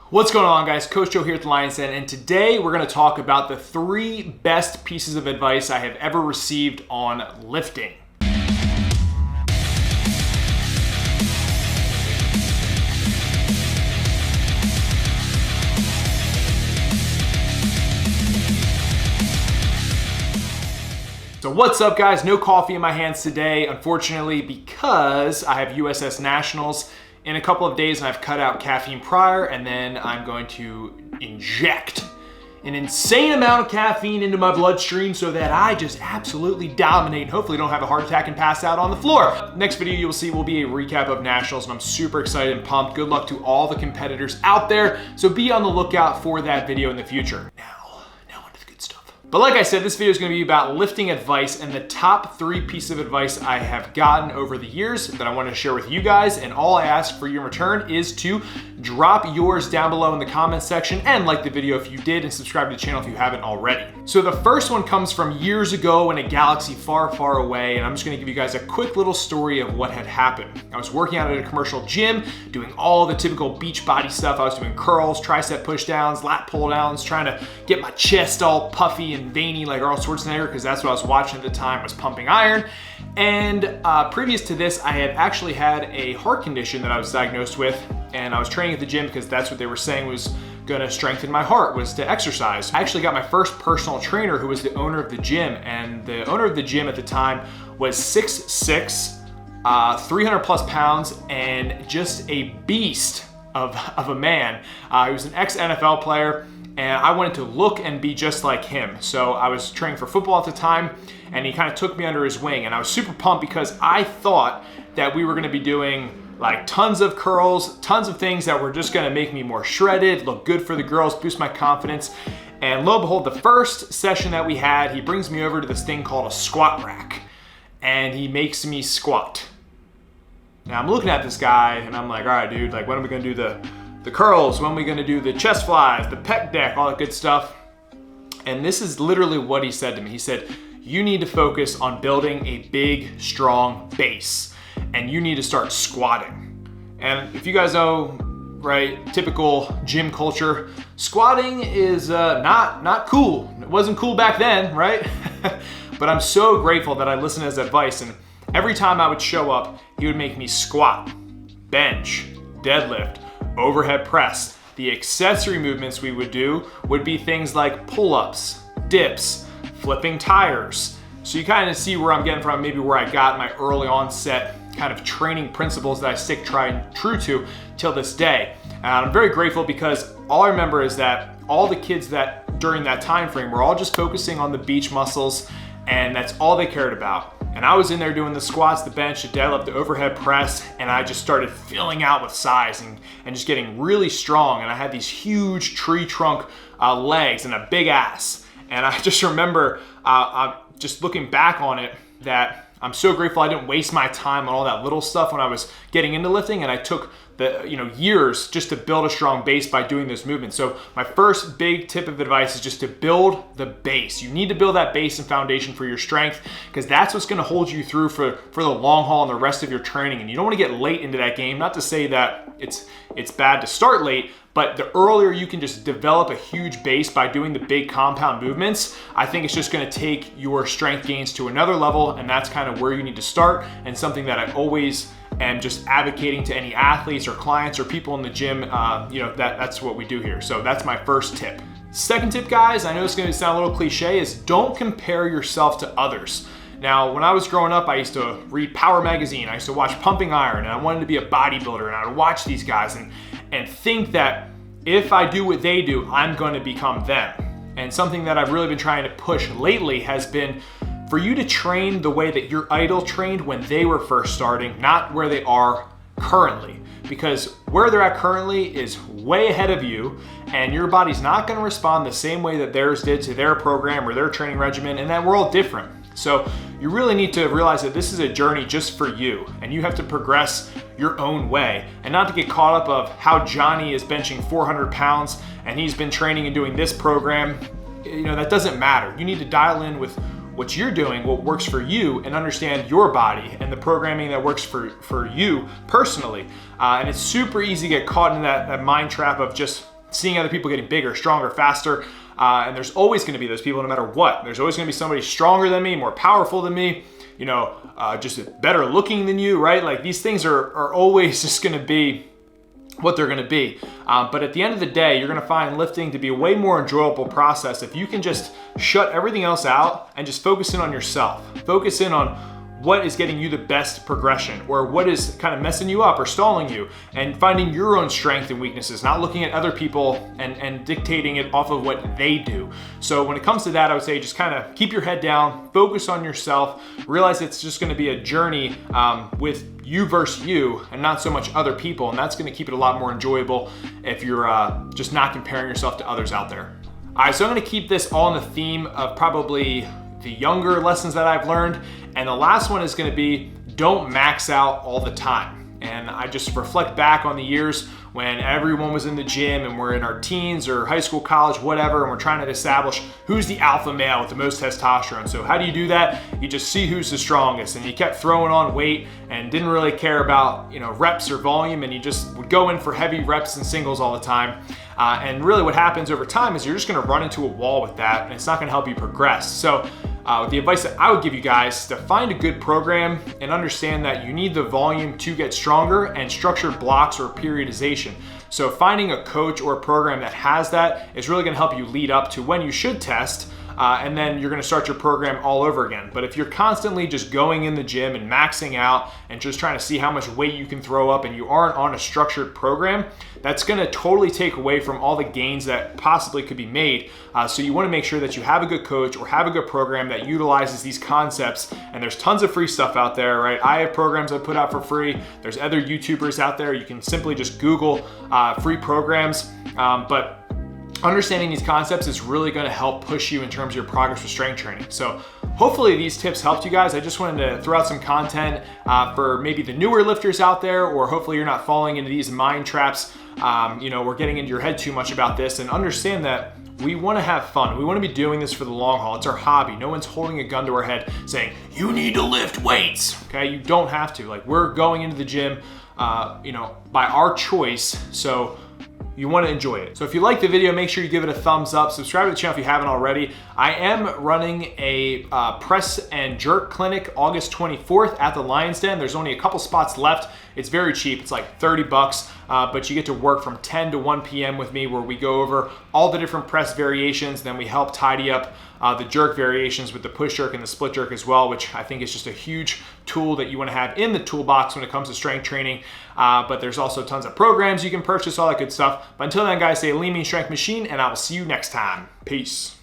What's going on, guys? Coach Joe here at the Lions Den, and today we're going to talk about the 3 best pieces of advice I have ever received on lifting. So what's up, guys? No coffee in my hands today, unfortunately, because I have USS Nationals in a couple of days and I've cut out caffeine prior, and then I'm going to inject an insane amount of caffeine into my bloodstream so that I just absolutely dominate and hopefully don't have a heart attack and pass out on the floor. Next video you'll see will be a recap of Nationals, and I'm super excited and pumped. Good luck to all the competitors out there, so be on the lookout for that video in the future. Now onto the good stuff. But like I said, this video is going to be about lifting advice and the top 3 pieces of advice I have gotten over the years that I want to share with you guys. And all I ask for you in return is to drop yours down below in the comments section and like the video if you did, and subscribe to the channel if you haven't already. So the first one comes from years ago in a galaxy far, far away, and I'm just going to give you guys a quick little story of what had happened. I was working out at a commercial gym, doing all the typical beach body stuff. I was doing curls, tricep push downs, lat pull downs, trying to get my chest all puffy and veiny like Arnold Schwarzenegger, because that's what I was watching at the time, was pumping iron. And previous to this, I had actually had a heart condition that I was diagnosed with, and I was training at the gym because that's what they were saying was gonna strengthen my heart, was to exercise. I actually got my first personal trainer, who was the owner of the gym, and the owner of the gym at the time was 6'6", 300 plus pounds, and just a beast of a man. He was an ex-NFL player, and I wanted to look and be just like him. So I was training for football at the time, and he kind of took me under his wing, and I was super pumped because I thought that we were gonna be doing like tons of curls, tons of things that were just gonna make me more shredded, look good for the girls, boost my confidence. And lo and behold, the first session that we had, he brings me over to this thing called a squat rack, and he makes me squat. Now I'm looking at this guy and I'm like, all right, dude, like when are we gonna do the curls? When are we gonna do the chest flies, the pec deck, all that good stuff? And this is literally what he said to me. He said, you need to focus on building a big, strong base, and you need to start squatting. And if you guys know, right, typical gym culture, squatting is not cool. It wasn't cool back then, right? But I'm so grateful that I listened to his advice, and every time I would show up, he would make me squat, bench, deadlift, overhead press. The accessory movements we would do would be things like pull-ups, dips, flipping tires. So you kind of see where I'm getting from, maybe where I got my early onset kind of training principles that I stick tried and true to till this day. And I'm very grateful because all I remember is that all the kids that during that time frame were all just focusing on the beach muscles, and that's all they cared about. And I was in there doing the squats, the bench, the deadlift, the overhead press, and I just started filling out with size and just getting really strong. And I had these huge tree trunk legs and a big ass. And I just remember just looking back on it that I'm so grateful I didn't waste my time on all that little stuff when I was getting into lifting, and I took the years just to build a strong base by doing this movement. So my first big tip of advice is just to build the base. You need to build that base and foundation for your strength, because that's what's going to hold you through for the long haul and the rest of your training. And you don't want to get late into that game. Not to say that it's bad to start late, but the earlier you can just develop a huge base by doing the big compound movements, I think it's just going to take your strength gains to another level, and that's kind of where you need to start, and something that I always am just advocating to any athletes or clients or people in the gym. That's what we do here. So that's my first tip. Second tip, guys, I know it's going to sound a little cliche, is don't compare yourself to others. Now, when I was growing up, I used to read Power Magazine. I used to watch Pumping Iron, and I wanted to be a bodybuilder, and I would watch these guys and think that if I do what they do, I'm going to become them. And something that I've really been trying to push lately has been for you to train the way that your idol trained when they were first starting, not where they are currently. Because where they're at currently is way ahead of you, and your body's not going to respond the same way that theirs did to their program or their training regimen, and that we're all different. So you really need to realize that this is a journey just for you, and you have to progress your own way, and not to get caught up of how Johnny is benching 400 pounds and he's been training and doing this program. That doesn't matter. You need to dial in with what you're doing, what works for you, and understand your body and the programming that works for you personally. And it's super easy to get caught in that mind trap of just seeing other people getting bigger, stronger, faster. And there's always going to be those people no matter what. There's always going to be somebody stronger than me, more powerful than me, you know, just better looking than you, right? Like these things are always just going to be what they're going to be. But at the end of the day, you're going to find lifting to be a way more enjoyable process if you can just shut everything else out and just focus in on yourself. Focus in on what is getting you the best progression, or what is kind of messing you up or stalling you, and finding your own strength and weaknesses, not looking at other people and dictating it off of what they do. So when it comes to that, I would say just kind of keep your head down, focus on yourself, realize it's just going to be a journey with you versus you and not so much other people, and that's going to keep it a lot more enjoyable if you're just not comparing yourself to others out there. All right, so I'm going to keep this all in the theme of probably the younger lessons that I've learned. And the last one is going to be, don't max out all the time. And I just reflect back on the years when everyone was in the gym and we're in our teens or high school, college, whatever, and we're trying to establish who's the alpha male with the most testosterone. So how do you do that? You just see who's the strongest, and you kept throwing on weight and didn't really care about, you know, reps or volume, and you just would go in for heavy reps and singles all the time. And really what happens over time is you're just going to run into a wall with that, and it's not going to help you progress. So the advice that I would give you guys is to find a good program and understand that you need the volume to get stronger, and structured blocks or periodization. So finding a coach or a program that has that is really going to help you lead up to when you should test, and then you're going to start your program all over again. But if you're constantly just going in the gym and maxing out and just trying to see how much weight you can throw up, and you aren't on a structured program, that's going to totally take away from all the gains that possibly could be made. So you want to make sure that you have a good coach or have a good program that utilizes these concepts. And there's tons of free stuff out there, right? I have programs I put out for free. There's other YouTubers out there. You can simply just Google free programs. But understanding these concepts is really going to help push you in terms of your progress with strength training. So hopefully these tips helped you guys. I just wanted to throw out some content for maybe the newer lifters out there, or hopefully you're not falling into these mind traps. You know, we're getting into your head too much about this, and understand that we want to have fun. We want to be doing this for the long haul. It's our hobby. No one's holding a gun to our head saying, you need to lift weights. Okay, you don't have to. Like, we're going into the gym, you know, by our choice. So you want to enjoy it. So if you like the video, make sure you give it a thumbs up. Subscribe to the channel if you haven't already. I am running a press and jerk clinic August 24th at the Lions Den. There's only a couple spots left. It's very cheap. It's like 30 bucks, but you get to work from 10 to 1 p.m. with me, where we go over all the different press variations. Then we help tidy up the jerk variations with the push jerk and the split jerk as well, which I think is just a huge tool that you want to have in the toolbox when it comes to strength training. But there's also tons of programs you can purchase, all that good stuff. But until then, guys, stay a lean, mean strength machine, and I will see you next time. Peace.